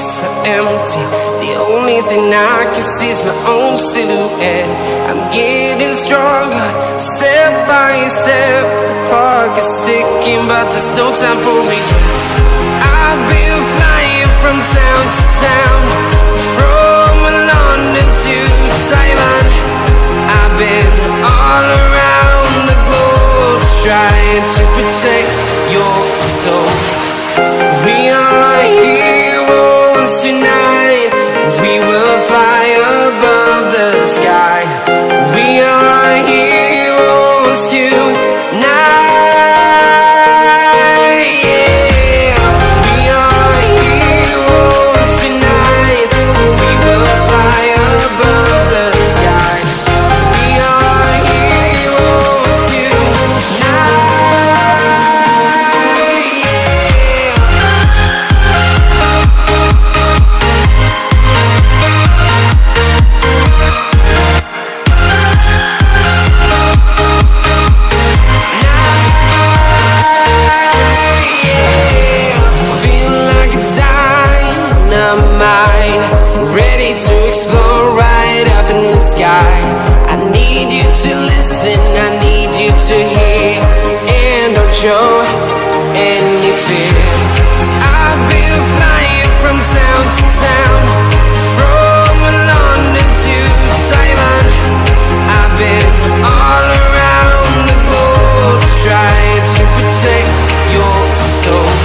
streets are empty. The only thing I can see is my own silhouette. I'm getting stronger, step by step. The clock is ticking, but there's no time for regrets. I've been flying from town to town, from London to Taiwan. I've been all around the globe, trying to protect your soul. We are heroes tonight. We will fly above the sky. We are heroes tonight. Yeah. We are heroes tonight. We will fly above the sky. We are heroes tonight. Ready to explore right up in the sky. I need you to listen, I need you to hear, and don't show any fear. I've been flying from town to town, from London to Taiwan. I've been all around the globe, trying to protect your soul.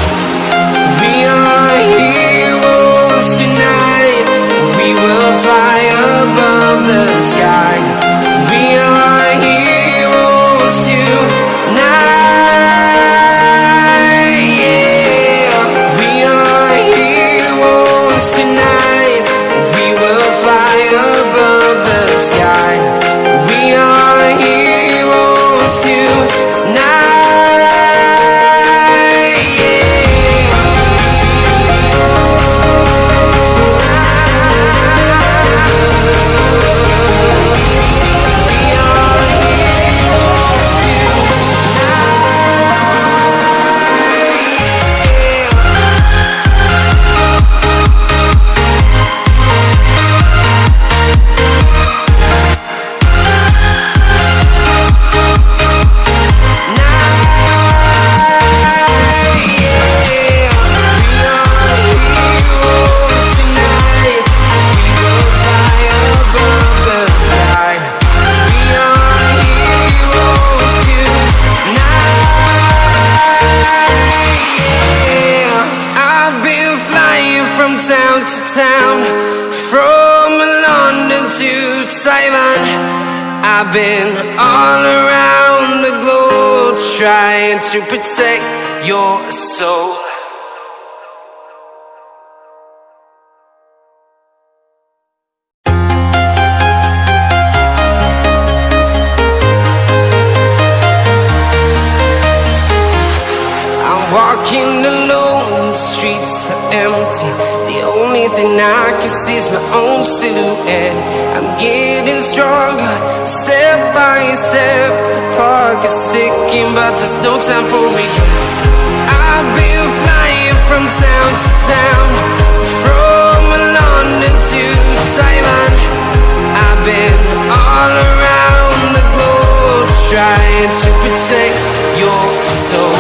We are heroes tonight. We will fly above the sky. We are heroes tonight. Yeah. We are heroes tonight. We will fly above the sky. We are heroes tonight. Town to town, from London to Taiwan. I've been all around the globe, trying to protect your soul. I'm walking alone, the streets are empty. The only thing I can see is my own silhouette. I'm getting stronger, step by step. The clock is ticking, but there's no time for regrets. I've been flying from town to town, from London to Taiwan. I've been all around the globe, trying to protect your soul.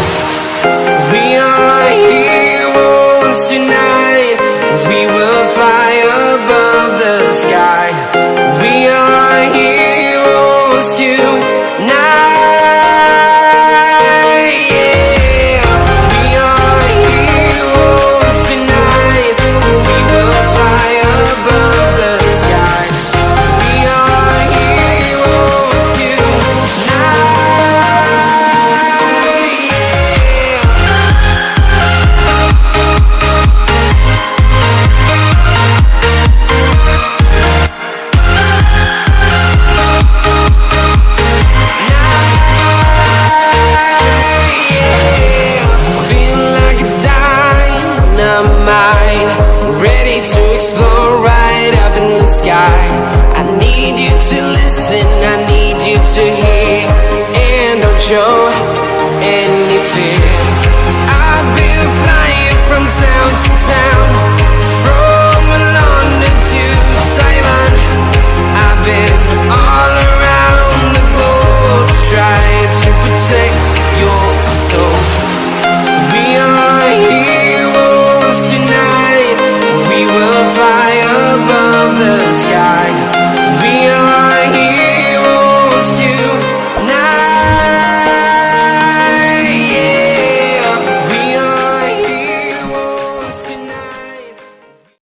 We are heroes tonight. We will fly above the sky. We are heroes tonight. Yeah. We are heroes tonight. We will fly above the sky. We are heroes tonight. Ready to explore right up in the sky. I need you to listen, I need you to hear, and don't show any fear. I've been flying from town to town.